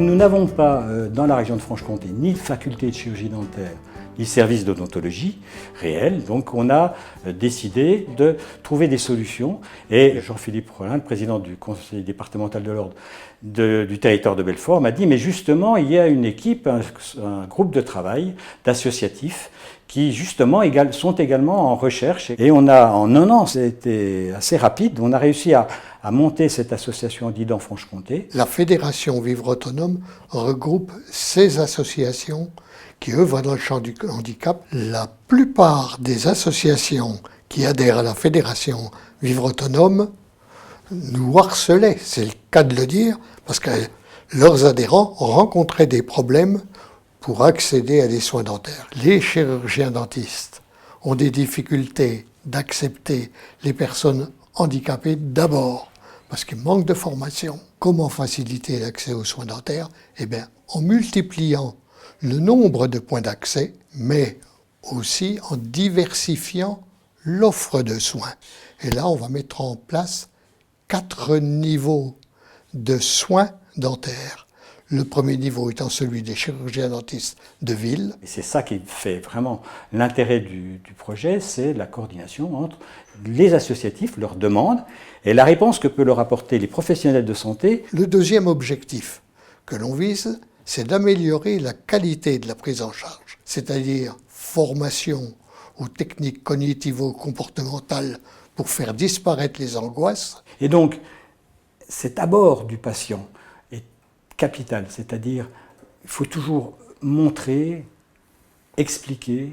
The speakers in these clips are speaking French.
Comme nous n'avons pas dans la région de Franche-Comté ni de faculté de chirurgie dentaire, ni service d'odontologie réel, donc on a décidé de trouver des solutions. Et Jean-Philippe Rollin, le président du conseil départemental de l'ordre du territoire de Belfort, m'a dit mais justement il y a une équipe, un groupe de travail d'associatifs qui justement sont également en recherche. Et on a, en un an, c'était assez rapide, on a réussi à monter cette association DIDAN Franche-Comté. La Fédération Vivre Autonome regroupe 16 associations qui œuvrent dans le champ du handicap. La plupart des associations qui adhèrent à la Fédération Vivre Autonome nous harcelaient, c'est le cas de le dire, parce que leurs adhérents rencontraient des problèmes pour accéder à des soins dentaires. Les chirurgiens dentistes ont des difficultés d'accepter les personnes handicapées d'abord parce qu'ils manquent de formation. Comment faciliter l'accès aux soins dentaires? Eh bien, en multipliant le nombre de points d'accès, mais aussi en diversifiant l'offre de soins. Et là, on va mettre en place 4 niveaux de soins dentaires. Le premier niveau étant celui des chirurgiens dentistes de ville. Et c'est ça qui fait vraiment l'intérêt du projet, c'est la coordination entre les associatifs, leurs demandes, et la réponse que peuvent leur apporter les professionnels de santé. Le deuxième objectif que l'on vise, c'est d'améliorer la qualité de la prise en charge, c'est-à-dire formation aux techniques cognitivo-comportementales pour faire disparaître les angoisses. Et donc, cet abord du patient est capital, c'est-à-dire il faut toujours montrer, expliquer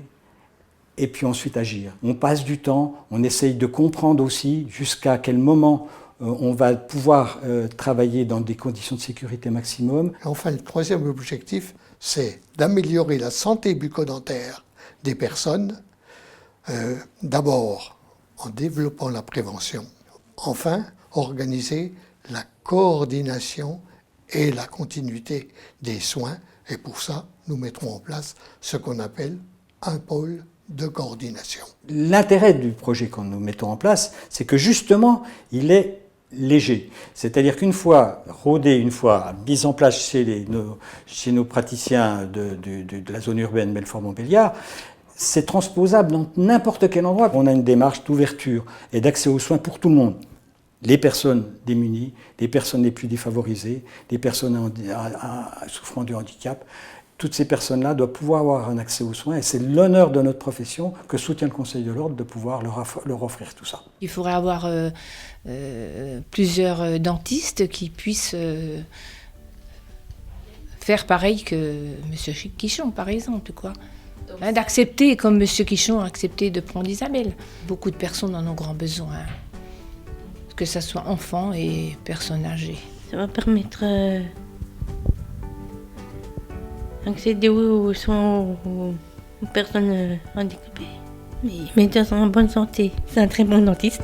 et puis ensuite agir. On passe du temps, on essaye de comprendre aussi jusqu'à quel moment on va pouvoir travailler dans des conditions de sécurité maximum. Enfin, le troisième objectif, c'est d'améliorer la santé bucco-dentaire des personnes, d'abord en développant la prévention, enfin organiser la coordination et la continuité des soins. Et pour ça, nous mettrons en place ce qu'on appelle un pôle de coordination. L'intérêt du projet que nous mettons en place, c'est que justement, il est léger. C'est-à-dire qu'une fois rodé, une fois mis en place chez nos praticiens de la zone urbaine Belfort-Montbéliard, c'est transposable dans n'importe quel endroit. On a une démarche d'ouverture et d'accès aux soins pour tout le monde. Les personnes démunies, les personnes les plus défavorisées, les personnes souffrant du handicap, toutes ces personnes-là doivent pouvoir avoir un accès aux soins et c'est l'honneur de notre profession que soutient le Conseil de l'Ordre de pouvoir leur offrir tout ça. Il faudrait avoir plusieurs dentistes qui puissent faire pareil que M. Quichon, par exemple, quoi. D'accepter, comme M. Quichon a accepté de prendre Isabelle. Beaucoup de personnes en ont grand besoin, que ce soit enfants et personnes âgées. Ça va permettre d'accéder aux soins aux personnes handicapées. Mais ils sont en bonne santé. C'est un très bon dentiste.